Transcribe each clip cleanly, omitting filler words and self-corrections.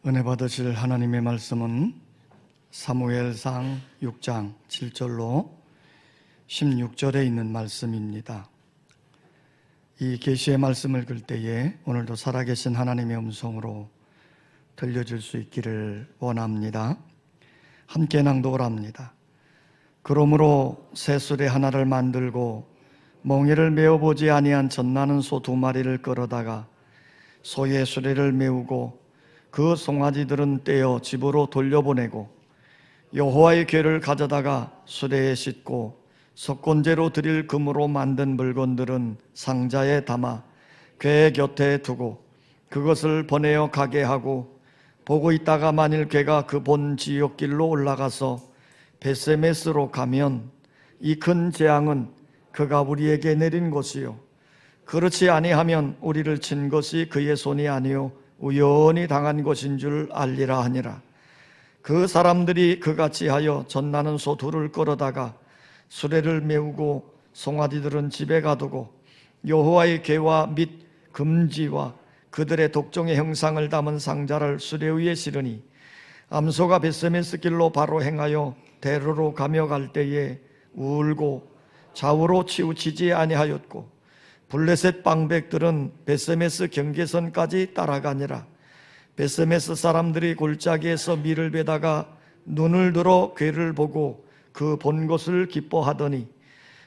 은혜 받으실 하나님의 말씀은 사무엘상 6장 7절로 16절에 있는 말씀입니다. 이 계시의 말씀을 읽을 때에 오늘도 살아계신 하나님의 음성으로 들려줄 수 있기를 원합니다. 함께 낭독을 합니다. 그러므로 새 수레 하나를 만들고 멍에를 메어보지 아니한 젖나는 소 2마리를 끌어다가 소의 수레를 메우고 그 송아지들은 떼어 집으로 돌려보내고 여호와의 궤를 가져다가 수레에 싣고 속건제로 드릴 금으로 만든 물건들은 상자에 담아 궤 곁에 두고 그것을 보내어 가게 하고, 보고 있다가 만일 궤가 그 본 지옥길로 올라가서 베세메스로 가면 이 큰 재앙은 그가 우리에게 내린 것이요, 그렇지 아니하면 우리를 친 것이 그의 손이 아니요 우연히 당한 것인 줄 알리라 하니라. 그 사람들이 그같이 하여 젖나는 소 2를 끌어다가 수레를 메우고 송아지들은 집에 가두고 여호와의 궤와 및 금지와 그들의 독종의 형상을 담은 상자를 수레 위에 실으니, 암소가 베세메스 길로 바로 행하여 대로로 가며 갈 때에 울고 좌우로 치우치지 아니하였고, 블레셋 방백들은 베세메스 경계선까지 따라가니라. 베세메스 사람들이 골짜기에서 밀을 베다가 눈을 들어 궤를 보고 그 본 것을 기뻐하더니,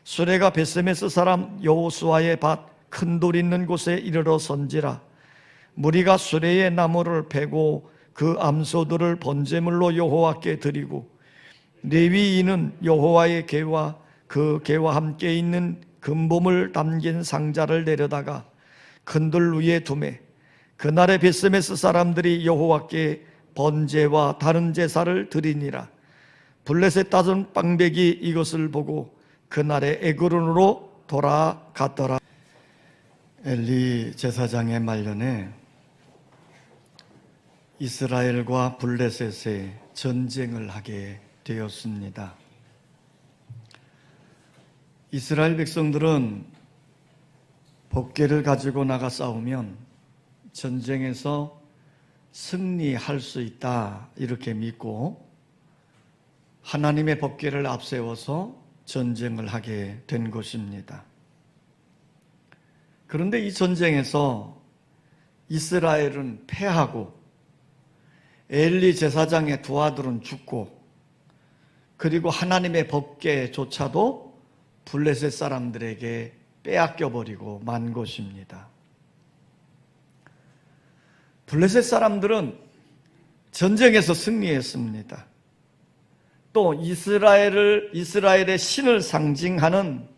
수레가 베세메스 사람 여호수아의 밭 큰 돌 있는 곳에 이르러 선지라. 무리가 수레의 나무를 베고 그 암소들을 번제물로 여호와께 드리고, 레위인은 여호와의 궤와 그 궤와 함께 있는 금보물 담긴 상자를 내려다가 큰 돌 위에 두매, 그날에 베세메스 사람들이 여호와께 번제와 다른 제사를 드리니라. 블레셋 다른 방백이 이것을 보고 그날에 에그론으로 돌아갔더라. 엘리 제사장의 말년에 이스라엘과 블레셋의 전쟁을 하게 되었습니다. 이스라엘 백성들은 법궤를 가지고 나가 싸우면 전쟁에서 승리할 수 있다, 이렇게 믿고 하나님의 법궤를 앞세워서 전쟁을 하게 된 것입니다. 그런데 이 전쟁에서 이스라엘은 패하고 엘리 제사장의 2 아들은 죽고, 그리고 하나님의 법궤조차도 블레셋 사람들에게 빼앗겨버리고 만 것입니다. 블레셋 사람들은 전쟁에서 승리했습니다. 또 이스라엘의 신을 상징하는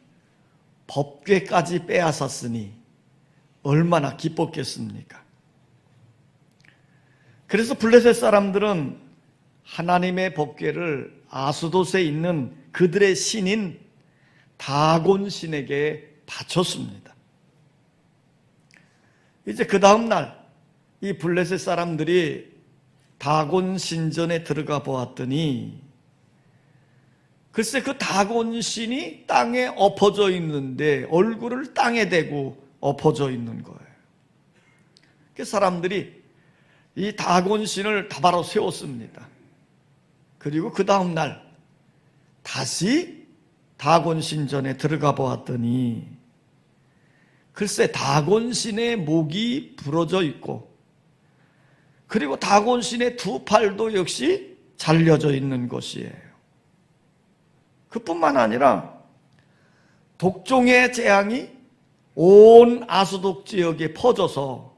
법궤까지 빼앗았으니 얼마나 기뻤겠습니까? 그래서 블레셋 사람들은 하나님의 법궤를 아스돗에 있는 그들의 신인 다곤 신에게 바쳤습니다. 이제 그 다음 날 이 블레셋 사람들이 다곤 신전에 들어가 보았더니, 글쎄 그 다곤 신이 땅에 엎어져 있는데 얼굴을 땅에 대고 엎어져 있는 거예요. 그 사람들이 이 다곤 신을 다바로 세웠습니다. 그리고 그 다음 날 다시 다곤 신전에 들어가 보았더니, 글쎄 다곤 신의 목이 부러져 있고, 그리고 다곤 신의 2 팔도 역시 잘려져 있는 것이에요. 그뿐만 아니라 독종의 재앙이 온 아스돗 지역에 퍼져서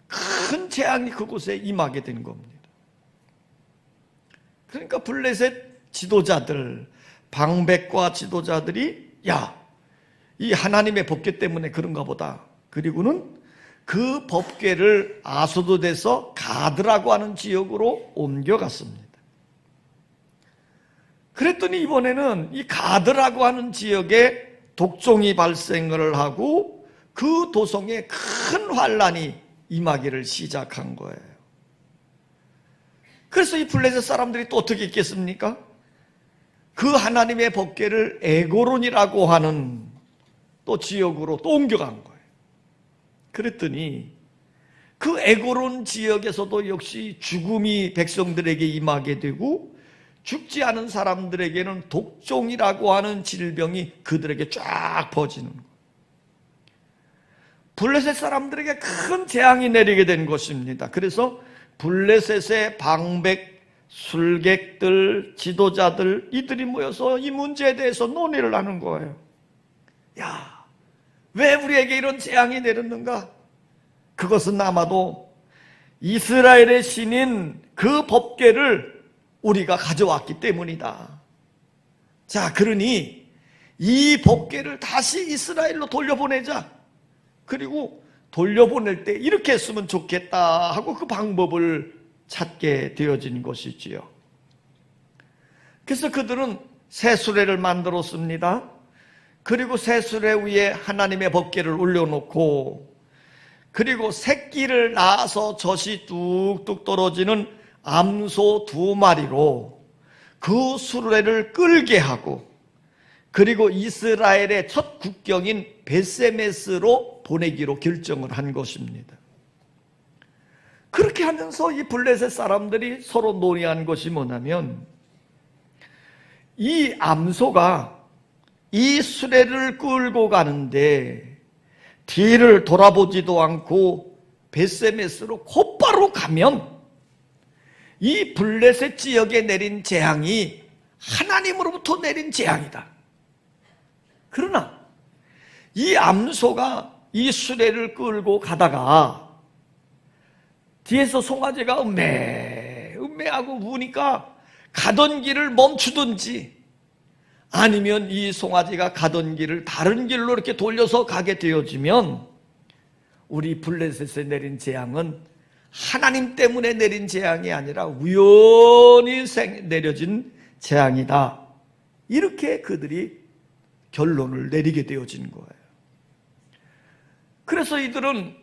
큰 재앙이 그곳에 임하게 된 겁니다. 그러니까 블레셋 지도자들, 방백과 지도자들이 이 하나님의 법궤 때문에 그런가 보다. 그리고는 그 법궤를 아스돗에서 가드라고 하는 지역으로 옮겨갔습니다. 그랬더니 이번에는 이 가드라고 하는 지역에 독종이 발생을 하고 그 도성에 큰 환란이 임하기를 시작한 거예요. 그래서 이 블레셋 사람들이 또 어떻게 있겠습니까? 그 하나님의 법궤를 에고론이라고 하는 또 지역으로 또 옮겨간 거예요. 그랬더니 그 에고론 지역에서도 역시 죽음이 백성들에게 임하게 되고 죽지 않은 사람들에게는 독종이라고 하는 질병이 그들에게 쫙 퍼지는 거예요. 블레셋 사람들에게 큰 재앙이 내리게 된 것입니다. 그래서 블레셋의 방백, 술객들, 지도자들 이들이 모여서 이 문제에 대해서 논의를 하는 거예요. 야, 왜 우리에게 이런 재앙이 내렸는가? 그것은 아마도 이스라엘의 신인 그 법궤를 우리가 가져왔기 때문이다. 자, 그러니 이 법궤를 다시 이스라엘로 돌려보내자. 그리고 돌려보낼 때 이렇게 했으면 좋겠다 하고 그 방법을 찾게 되어진 것이지요. 그래서 그들은 새 수레를 만들었습니다. 그리고 새 수레 위에 하나님의 법궤를 올려놓고, 그리고 새끼를 낳아서 젖이 뚝뚝 떨어지는 암소 2마리로 그 수레를 끌게 하고, 그리고 이스라엘의 첫 국경인 벳세메스로 보내기로 결정을 한 것입니다. 그렇게 하면서 이 블레셋 사람들이 서로 논의한 것이 뭐냐면, 이 암소가 이 수레를 끌고 가는데 뒤를 돌아보지도 않고 벳세메스로 곧바로 가면 이 블레셋 지역에 내린 재앙이 하나님으로부터 내린 재앙이다. 그러나 이 암소가 이 수레를 끌고 가다가 뒤에서 송아지가 음매하고 우니까 가던 길을 멈추든지, 아니면 이 송아지가 가던 길을 다른 길로 이렇게 돌려서 가게 되어지면 우리 블레셋에 내린 재앙은 하나님 때문에 내린 재앙이 아니라 우연히 내려진 재앙이다. 이렇게 그들이 결론을 내리게 되어진 거예요. 그래서 이들은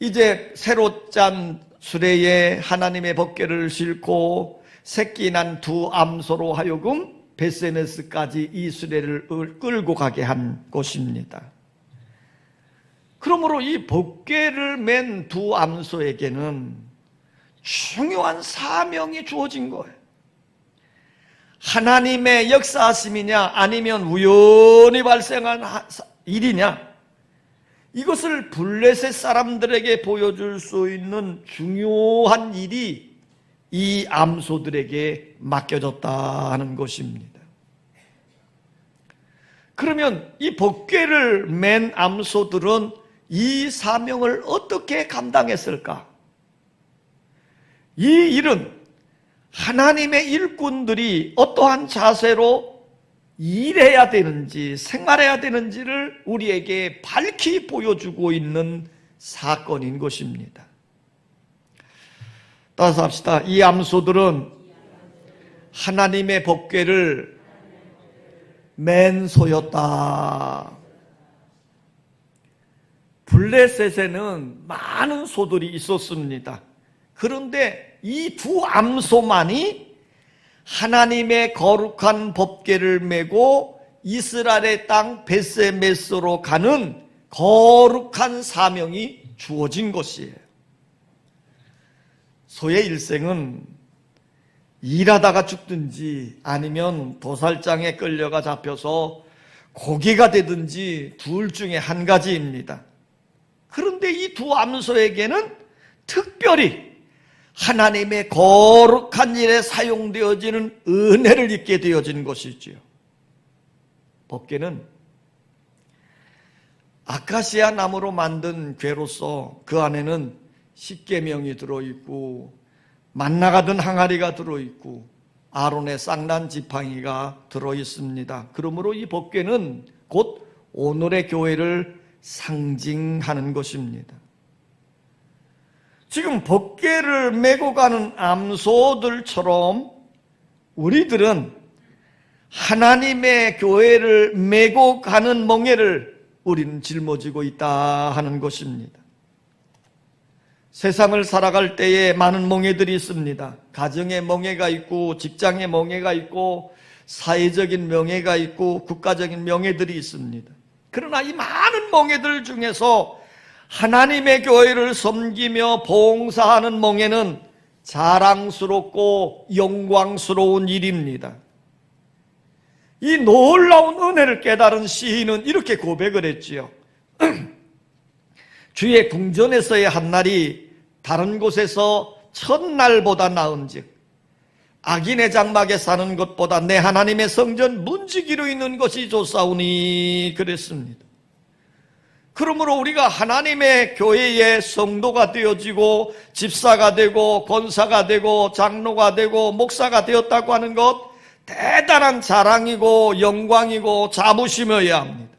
이제 새로 짠 수레에 하나님의 법궤를 싣고 새끼 난 2 암소로 하여금 벳세메스까지 이 수레를 끌고 가게 한 것입니다. 그러므로 이 법궤를 맨 2 암소에게는 중요한 사명이 주어진 거예요. 하나님의 역사하심이냐 아니면 우연히 발생한 일이냐, 이것을 블레셋 사람들에게 보여줄 수 있는 중요한 일이 이 암소들에게 맡겨졌다 하는 것입니다. 그러면 이 법궤를 맨 암소들은 이 사명을 어떻게 감당했을까? 이 일은 하나님의 일꾼들이 어떠한 자세로 일해야 되는지 생활해야 되는지를 우리에게 밝히 보여주고 있는 사건인 것입니다. 따라서 합시다. 이 암소들은 하나님의 법궤를 맨 소였다. 블레셋에는 많은 소들이 있었습니다. 그런데 이 2 암소만이 하나님의 거룩한 법궤를 메고 이스라엘의 땅 벳세메스로 가는 거룩한 사명이 주어진 것이에요. 소의 일생은 일하다가 죽든지 아니면 도살장에 끌려가 잡혀서 고기가 되든지 둘 중에 한 가지입니다. 그런데 이 2 암소에게는 특별히 하나님의 거룩한 일에 사용되어지는 은혜를 입게 되어진 것이지요. 법궤는 아카시아 나무로 만든 궤로서 그 안에는 십계명이 들어있고 만나가 든 항아리가 들어있고 아론의 쌍난 지팡이가 들어있습니다. 그러므로 이 법궤는 곧 오늘의 교회를 상징하는 것입니다. 지금 법궤를 메고 가는 암소들처럼 우리들은 하나님의 교회를 메고 가는 멍에를 우리는 짊어지고 있다 하는 것입니다. 세상을 살아갈 때에 많은 멍에들이 있습니다. 가정의 멍에가 있고 직장의 멍에가 있고 사회적인 명예가 있고 국가적인 명예들이 있습니다. 그러나 이 많은 멍에들 중에서 하나님의 교회를 섬기며 봉사하는 몽에는 자랑스럽고 영광스러운 일입니다. 이 놀라운 은혜를 깨달은 시인은 이렇게 고백을 했지요. 주의 궁전에서의 한 날이 다른 곳에서 첫날보다 나은즉 악인의 장막에 사는 것보다 내 하나님의 성전 문지기로 있는 것이 좋사오니 그랬습니다. 그러므로 우리가 하나님의 교회의 성도가 되어지고 집사가 되고 권사가 되고 장로가 되고 목사가 되었다고 하는 것 대단한 자랑이고 영광이고 자부심이어야 합니다.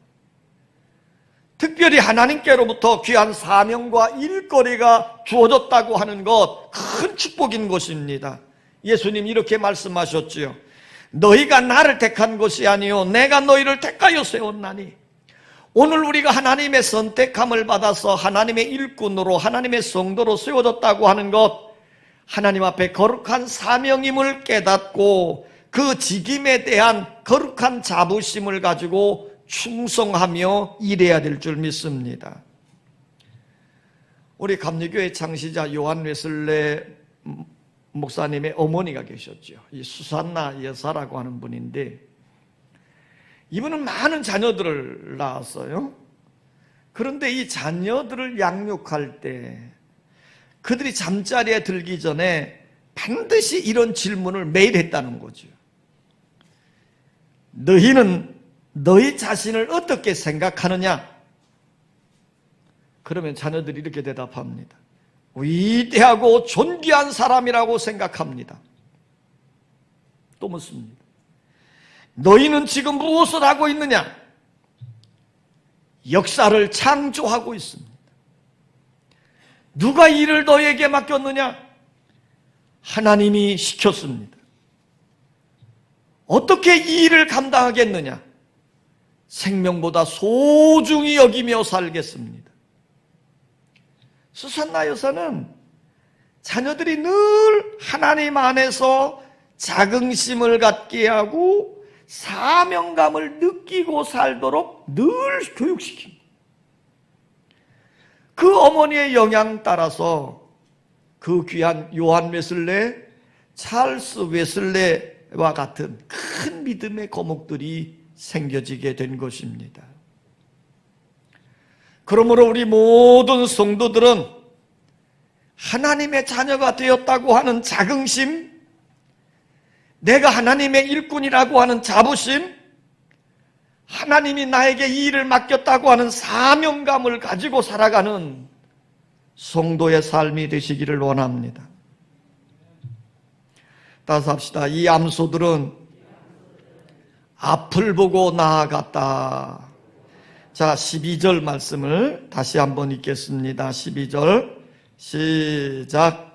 특별히 하나님께로부터 귀한 사명과 일거리가 주어졌다고 하는 것 큰 축복인 것입니다. 예수님 이렇게 말씀하셨지요. 너희가 나를 택한 것이 아니요 내가 너희를 택하여 세웠나니. 오늘 우리가 하나님의 선택함을 받아서 하나님의 일꾼으로 하나님의 성도로 세워졌다고 하는 것 하나님 앞에 거룩한 사명임을 깨닫고 그 직임에 대한 거룩한 자부심을 가지고 충성하며 일해야 될 줄 믿습니다. 우리 감리교회 창시자 요한 웨슬레 목사님의 어머니가 계셨죠. 이 수산나 여사라고 하는 분인데 이분은 많은 자녀들을 낳았어요. 그런데 이 자녀들을 양육할 때 그들이 잠자리에 들기 전에 반드시 이런 질문을 매일 했다는 거죠. 너희는 너희 자신을 어떻게 생각하느냐? 그러면 자녀들이 이렇게 대답합니다. 위대하고 존귀한 사람이라고 생각합니다. 또 묻습니다. 너희는 지금 무엇을 하고 있느냐? 역사를 창조하고 있습니다. 누가 일을 너에게 맡겼느냐? 하나님이 시켰습니다. 어떻게 이 일을 감당하겠느냐? 생명보다 소중히 여기며 살겠습니다. 수산나 여사는 자녀들이 늘 하나님 안에서 자긍심을 갖게 하고 사명감을 느끼고 살도록 늘 교육시킵니다. 그 어머니의 영향 따라서 그 귀한 요한 웨슬레, 찰스 웨슬레와 같은 큰 믿음의 거목들이 생겨지게 된 것입니다. 그러므로 우리 모든 성도들은 하나님의 자녀가 되었다고 하는 자긍심, 내가 하나님의 일꾼이라고 하는 자부심, 하나님이 나에게 이 일을 맡겼다고 하는 사명감을 가지고 살아가는 성도의 삶이 되시기를 원합니다. 따라서 합시다. 이 암소들은 앞을 보고 나아갔다. 자, 12절 말씀을 다시 한번 읽겠습니다. 12절 시작.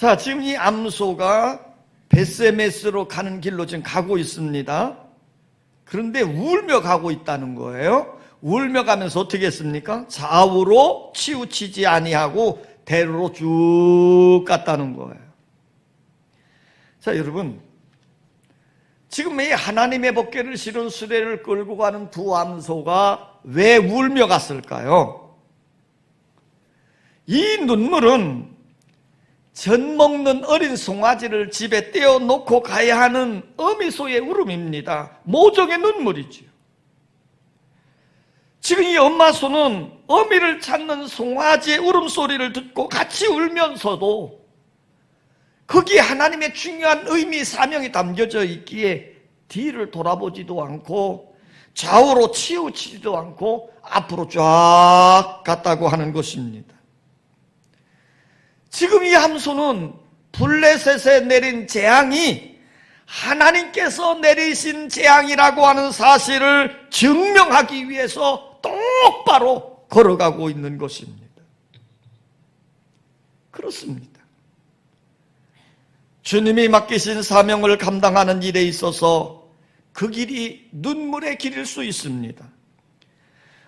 자, 지금 이 암소가 베세메스로 가는 길로 지금 가고 있습니다. 그런데 울며 가고 있다는 거예요. 울며 가면서 어떻게 했습니까? 좌우로 치우치지 아니하고 대로로 쭉 갔다는 거예요. 자, 여러분, 지금 이 하나님의 법궤를 실은 수레를 끌고 가는 두 암소가 왜 울며 갔을까요? 이 눈물은 젖 먹는 어린 송아지를 집에 떼어놓고 가야 하는 어미소의 울음입니다. 모종의 눈물이지요. 지금 이 엄마소는 어미를 찾는 송아지의 울음소리를 듣고 같이 울면서도 거기에 하나님의 중요한 의미, 사명이 담겨져 있기에 뒤를 돌아보지도 않고 좌우로 치우치지도 않고 앞으로 쫙 갔다고 하는 것입니다. 지금 이 함소는 블레셋에 내린 재앙이 하나님께서 내리신 재앙이라고 하는 사실을 증명하기 위해서 똑바로 걸어가고 있는 것입니다. 그렇습니다. 주님이 맡기신 사명을 감당하는 일에 있어서 그 길이 눈물의 길일 수 있습니다.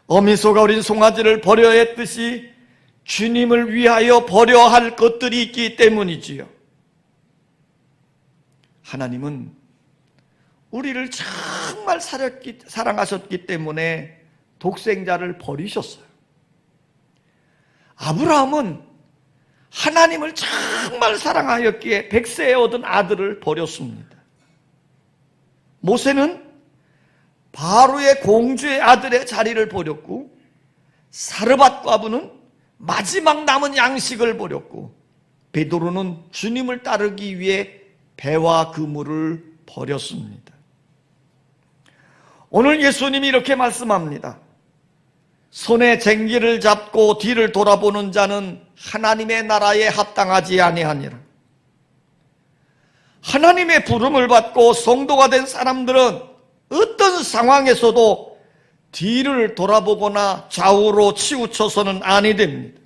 어미소가 어린 송아지를 버려야 했듯이 주님을 위하여 버려야 할 것들이 있기 때문이지요. 하나님은 우리를 정말 사랑하셨기 때문에 독생자를 버리셨어요. 아브라함은 하나님을 정말 사랑하였기에 100세에 얻은 아들을 버렸습니다. 모세는 바로의 공주의 아들의 자리를 버렸고, 사르밧 과부는 마지막 남은 양식을 버렸고, 베드로는 주님을 따르기 위해 배와 그물을 버렸습니다. 오늘 예수님이 이렇게 말씀합니다. 손에 쟁기를 잡고 뒤를 돌아보는 자는 하나님의 나라에 합당하지 아니하니라. 하나님의 부름을 받고 성도가 된 사람들은 어떤 상황에서도 뒤를 돌아보거나 좌우로 치우쳐서는 아니 됩니다.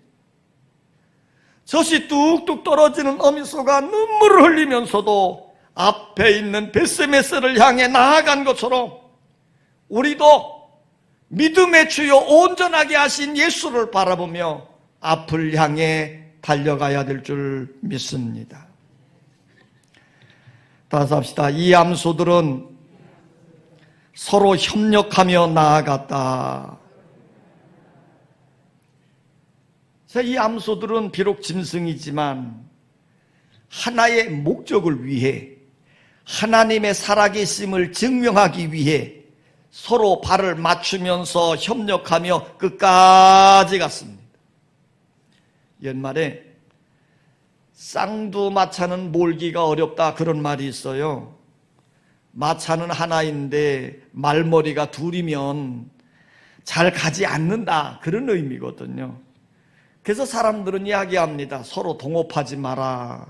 젖이 뚝뚝 떨어지는 어미소가 눈물을 흘리면서도 앞에 있는 벳세메스를 향해 나아간 것처럼 우리도 믿음의 주요 온전하게 하신 예수를 바라보며 앞을 향해 달려가야 될 줄 믿습니다. 따라서 합시다. 이 암소들은 서로 협력하며 나아갔다. 이 암소들은 비록 짐승이지만 하나의 목적을 위해, 하나님의 살아계심을 증명하기 위해 서로 발을 맞추면서 협력하며 끝까지 갔습니다. 옛말에 쌍두마차는 몰기가 어렵다 그런 말이 있어요. 마차는 하나인데 말머리가 둘이면 잘 가지 않는다 그런 의미거든요. 그래서 사람들은 이야기합니다. 서로 동업하지 마라.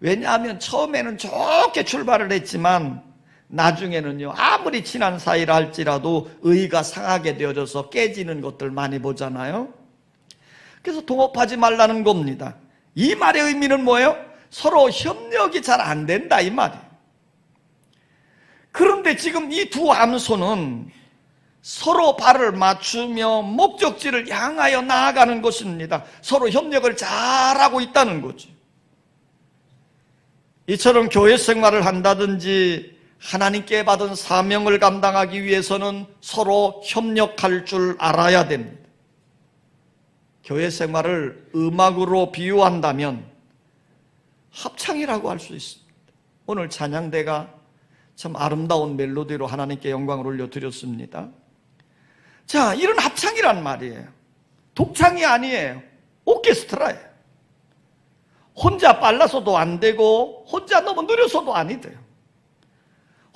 왜냐하면 처음에는 좋게 출발을 했지만 나중에는요, 아무리 친한 사이라 할지라도 의가 상하게 되어져서 깨지는 것들 많이 보잖아요. 그래서 동업하지 말라는 겁니다. 이 말의 의미는 뭐예요? 서로 협력이 잘 안 된다 이 말이에요. 그런데 지금 이 두 암소는 서로 발을 맞추며 목적지를 향하여 나아가는 것입니다. 서로 협력을 잘하고 있다는 거죠. 이처럼 교회 생활을 한다든지 하나님께 받은 사명을 감당하기 위해서는 서로 협력할 줄 알아야 됩니다. 교회 생활을 음악으로 비유한다면 합창이라고 할 수 있습니다. 오늘 찬양대가 참 아름다운 멜로디로 하나님께 영광을 올려드렸습니다. 자, 이런 합창이란 말이에요. 독창이 아니에요. 오케스트라예요. 혼자 빨라서도 안 되고 혼자 너무 느려서도 아니 돼요.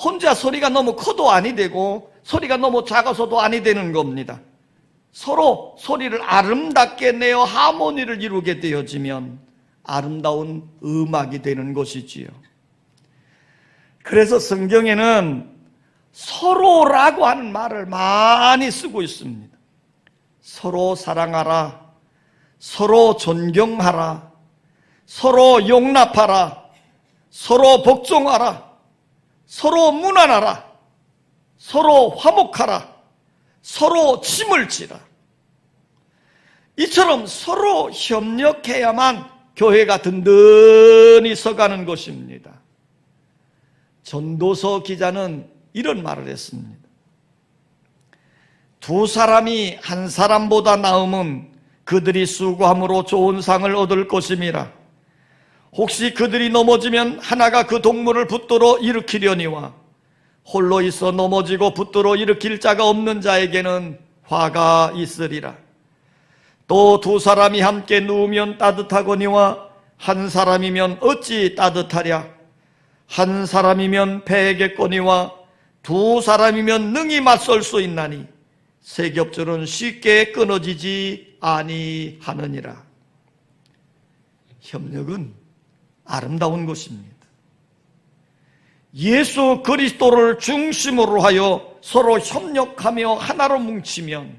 혼자 소리가 너무 커도 아니 되고 소리가 너무 작아서도 아니 되는 겁니다. 서로 소리를 아름답게 내어 하모니를 이루게 되어지면 아름다운 음악이 되는 것이지요. 그래서 성경에는 서로라고 하는 말을 많이 쓰고 있습니다. 서로 사랑하라, 서로 존경하라, 서로 용납하라, 서로 복종하라, 서로 무난하라, 서로 화목하라, 서로 짐을 지라. 이처럼 서로 협력해야만 교회가 든든히 서가는 것입니다. 전도서 기자는 이런 말을 했습니다. 두 사람이 한 사람보다 나음은 그들이 수고함으로 좋은 상을 얻을 것임이라. 혹시 그들이 넘어지면 하나가 그 동물을 붙들어 일으키려니와 홀로 있어 넘어지고 붙들어 일으킬 자가 없는 자에게는 화가 있으리라. 또 두 사람이 함께 누우면 따뜻하거니와 한 사람이면 어찌 따뜻하랴. 한 사람이면 패겠거니와 두 사람이면 능히 맞설 수 있나니 세 겹줄은 쉽게 끊어지지 아니하느니라. 협력은 아름다운 것입니다. 예수 그리스도를 중심으로 하여 서로 협력하며 하나로 뭉치면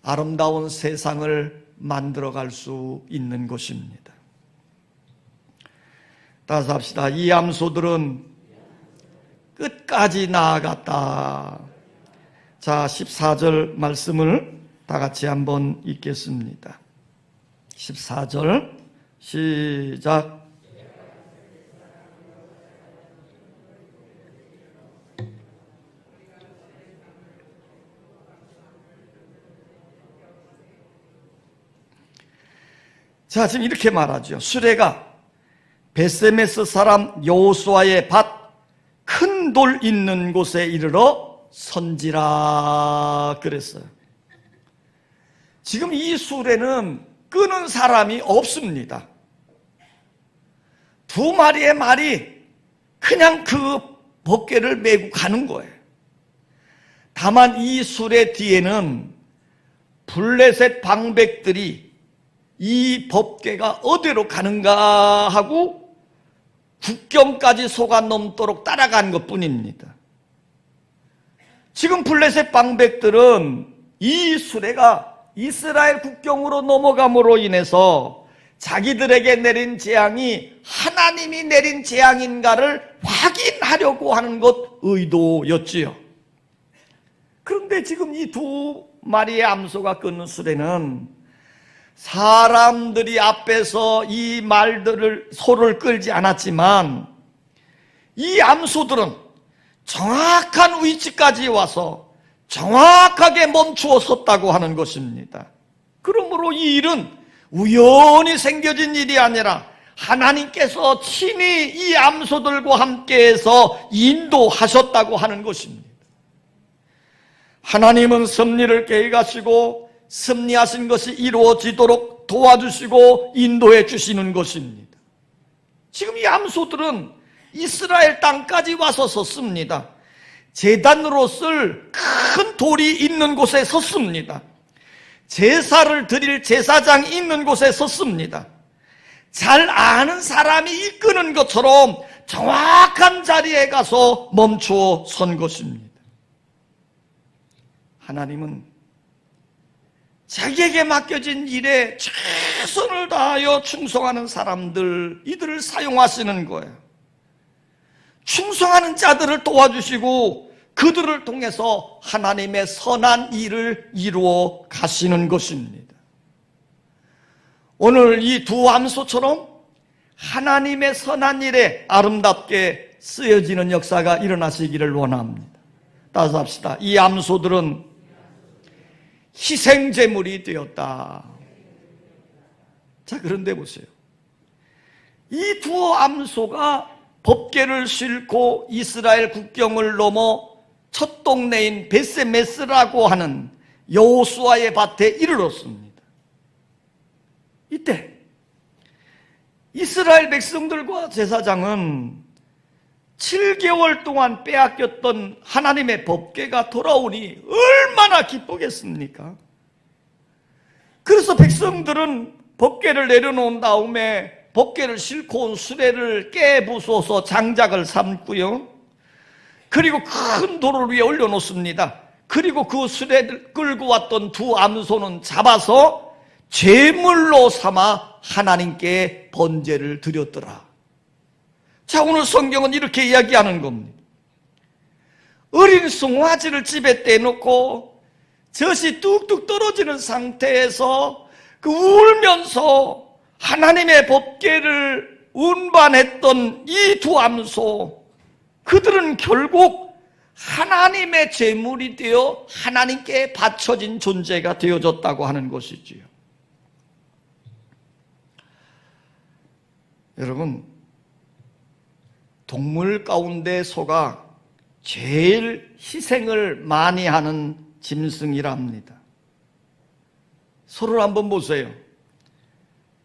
아름다운 세상을 만들어갈 수 있는 것입니다. 따라서 합시다. 이 암소들은 끝까지 나아갔다. 자, 14절 말씀을 다 같이 한번 읽겠습니다. 14절 시작. 자, 지금 이렇게 말하죠. 수레가 베세메스 사람 여호수아의 밭 큰 돌 있는 곳에 이르러 선지라 그랬어요. 지금 이 수레는 끄는 사람이 없습니다. 두 마리의 말이 그냥 그 법궤를 메고 가는 거예요. 다만 이 수레 뒤에는 블레셋 방백들이 이 법궤가 어디로 가는가 하고 국경까지 속아 넘도록 따라간 것뿐입니다. 지금 블레셋 방백들은 이 수레가 이스라엘 국경으로 넘어감으로 인해서 자기들에게 내린 재앙이 하나님이 내린 재앙인가를 확인하려고 하는 것 의도였지요. 그런데 지금 이 두 마리의 암소가 끄는 수레는 사람들이 앞에서 이 말들을 소를 끌지 않았지만 이 암소들은 정확한 위치까지 와서 정확하게 멈추어 섰다고 하는 것입니다. 그러므로 이 일은 우연히 생겨진 일이 아니라 하나님께서 친히 이 암소들과 함께해서 인도하셨다고 하는 것입니다. 하나님은 섭리를 계획하시고 섭리하신 것이 이루어지도록 도와주시고 인도해 주시는 것입니다. 지금 이 암소들은 이스라엘 땅까지 와서 섰습니다. 제단으로 쓸 큰 돌이 있는 곳에 섰습니다. 제사를 드릴 제사장이 있는 곳에 섰습니다. 잘 아는 사람이 이끄는 것처럼 정확한 자리에 가서 멈추어 선 것입니다. 하나님은 자기에게 맡겨진 일에 최선을 다하여 충성하는 사람들, 이들을 사용하시는 거예요. 충성하는 자들을 도와주시고 그들을 통해서 하나님의 선한 일을 이루어 가시는 것입니다. 오늘 이 두 암소처럼 하나님의 선한 일에 아름답게 쓰여지는 역사가 일어나시기를 원합니다. 따라서 합시다. 이 암소들은 희생제물이 되었다. 자, 그런데 보세요. 이 두 암소가 법궤를 싣고 이스라엘 국경을 넘어 첫 동네인 베세메스라고 하는 여호수아의 밭에 이르렀습니다. 이때 이스라엘 백성들과 제사장은 7개월 동안 빼앗겼던 하나님의 법궤가 돌아오니 얼마나 기쁘겠습니까? 그래서 백성들은 법궤를 내려놓은 다음에 법궤를 싣고 온 수레를 깨부숴서 장작을 삼고요. 그리고 큰 돌을 위에 올려놓습니다. 그리고 그 수레를 끌고 왔던 두 암소는 잡아서 제물로 삼아 하나님께 번제를 드렸더라. 자, 오늘 성경은 이렇게 이야기하는 겁니다. 어린 송아지를 집에 떼놓고 젖이 뚝뚝 떨어지는 상태에서 그 울면서 하나님의 법궤를 운반했던 이 두 암소, 그들은 결국 하나님의 제물이 되어 하나님께 바쳐진 존재가 되어졌다고 하는 것이지요. 여러분, 동물 가운데 소가 제일 희생을 많이 하는 짐승이라 합니다. 소를 한번 보세요.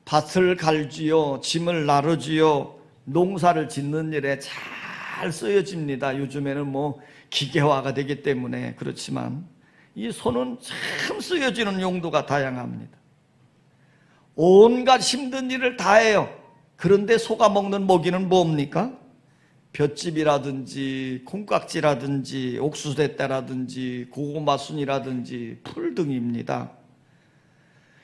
밭을 갈지요, 짐을 나르지요, 농사를 짓는 일에 잘 쓰여집니다. 요즘에는 뭐 기계화가 되기 때문에 그렇지만 이 소는 참 쓰여지는 용도가 다양합니다. 온갖 힘든 일을 다 해요. 그런데 소가 먹는 먹이는 뭡니까? 볏짚이라든지 콩깍지라든지 옥수수대떼라든지 고구마순이라든지 풀 등입니다.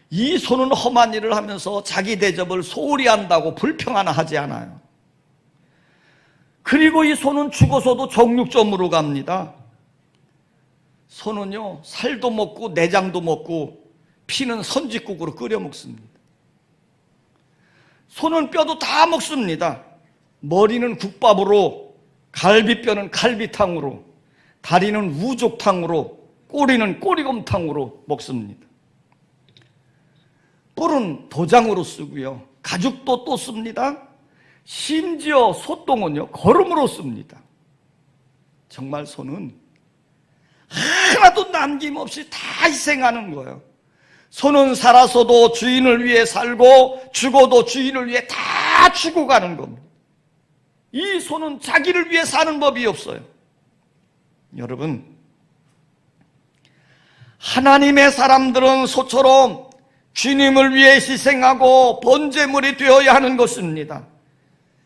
이 소는 험한 일을 하면서 자기 대접을 소홀히 한다고 불평 하나 하지 않아요. 그리고 이 소는 죽어서도 정육점으로 갑니다. 소는요, 살도 먹고 내장도 먹고 피는 선짓국으로 끓여 먹습니다. 소는 뼈도 다 먹습니다. 머리는 국밥으로, 갈비뼈는 갈비탕으로, 다리는 우족탕으로, 꼬리는 꼬리곰탕으로 먹습니다. 뿔은 도장으로 쓰고요. 가죽도 또 씁니다. 심지어 소똥은요, 거름으로 씁니다. 정말 소는 하나도 남김없이 다 희생하는 거예요. 소는 살아서도 주인을 위해 살고 죽어도 주인을 위해 다 죽어가는 겁니다. 이 소는 자기를 위해 사는 법이 없어요. 여러분, 하나님의 사람들은 소처럼 주님을 위해 희생하고 번제물이 되어야 하는 것입니다.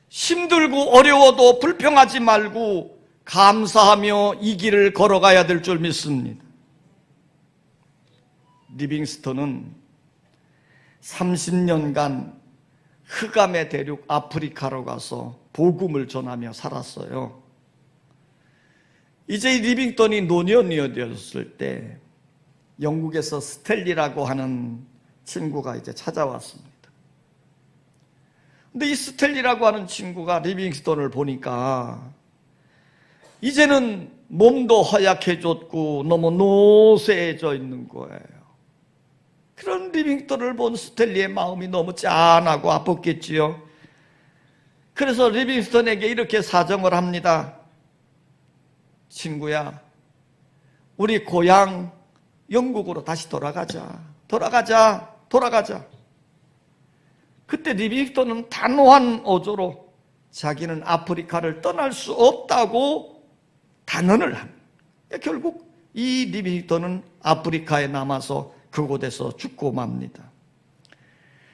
힘들고 어려워도 불평하지 말고 감사하며 이 길을 걸어가야 될 줄 믿습니다. 리빙스턴은 30년간 흑암의 대륙 아프리카로 가서 복음을 전하며 살았어요. 이제 리빙턴이 노년이 되었을 때 영국에서 스탠리라고 하는 친구가 이제 찾아왔습니다. 근데 이 스탠리라고 하는 친구가 리빙스턴을 보니까 이제는 몸도 허약해졌고 너무 노쇠해져 있는 거예요. 그런 리빙스턴을 본 스탠리의 마음이 너무 짠하고 아팠겠지요. 그래서 리빙스턴에게 이렇게 사정을 합니다. 친구야, 우리 고향 영국으로 다시 돌아가자. 그때 리빙스턴은 단호한 어조로 자기는 아프리카를 떠날 수 없다고 단언을 합니다. 결국 이 리빙스턴은 아프리카에 남아서 그곳에서 죽고 맙니다.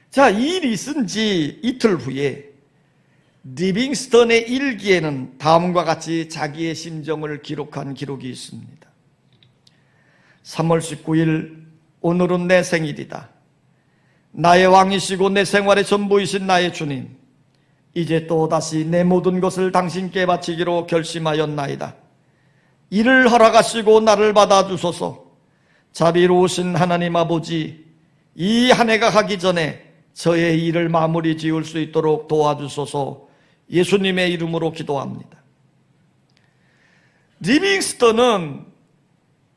자, 이 일이 있은 지 이틀 후에 리빙스턴의 일기에는 다음과 같이 자기의 심정을 기록한 기록이 있습니다. 3월 19일, 오늘은 내 생일이다. 나의 왕이시고 내 생활의 전부이신 나의 주님, 이제 또다시 내 모든 것을 당신께 바치기로 결심하였나이다. 이를 허락하시고 나를 받아주소서. 자비로우신 하나님 아버지, 이 한 해가 가기 전에 저의 일을 마무리 지을 수 있도록 도와주소서. 예수님의 이름으로 기도합니다. 리빙스턴은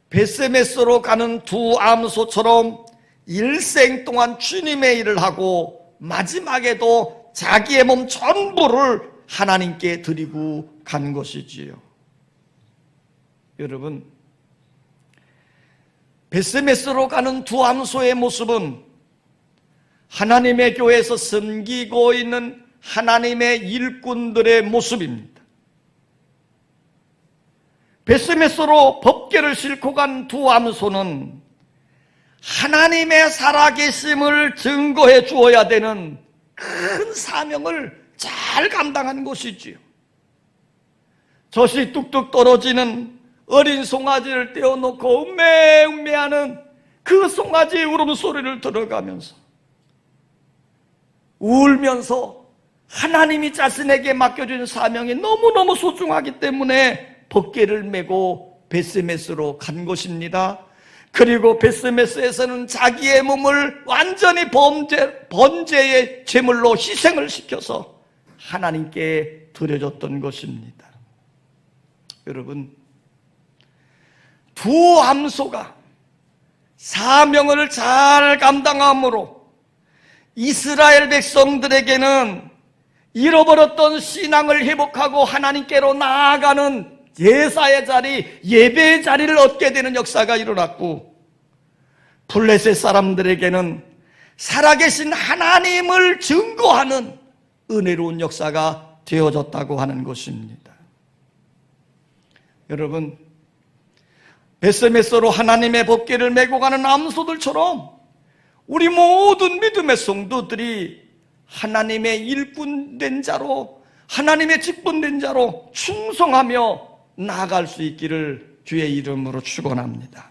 베세메스로 가는 두 암소처럼 일생 동안 주님의 일을 하고 마지막에도 자기의 몸 전부를 하나님께 드리고 간 것이지요. 여러분, 베세메스로 가는 두 암소의 모습은 하나님의 교회에서 섬기고 있는 하나님의 일꾼들의 모습입니다. 베세메스로 법궤를 싣고 간 두 암소는 하나님의 살아계심을 증거해 주어야 되는 큰 사명을 잘 감당한 것이지요. 젖이 뚝뚝 떨어지는 어린 송아지를 떼어놓고 음매하는 그 송아지의 울음소리를 들어가면서 울면서 하나님이 자신에게 맡겨준 사명이 너무너무 소중하기 때문에 법궤를 메고 베세메스로 간 것입니다. 그리고 베세메스에서는 자기의 몸을 완전히 번제의 제물로 희생을 시켜서 하나님께 드려졌던 것입니다. 여러분, 두 암소가 사명을 잘 감당함으로 이스라엘 백성들에게는 잃어버렸던 신앙을 회복하고 하나님께로 나아가는 제사의 자리, 예배의 자리를 얻게 되는 역사가 일어났고, 블레셋 사람들에게는 살아계신 하나님을 증거하는 은혜로운 역사가 되어졌다고 하는 것입니다. 여러분, 베세메스로 하나님의 법궤를 메고 가는 암소들처럼 우리 모든 믿음의 성도들이 하나님의 일꾼된 자로, 하나님의 직분된 자로 충성하며 나아갈 수 있기를 주의 이름으로 축원합니다.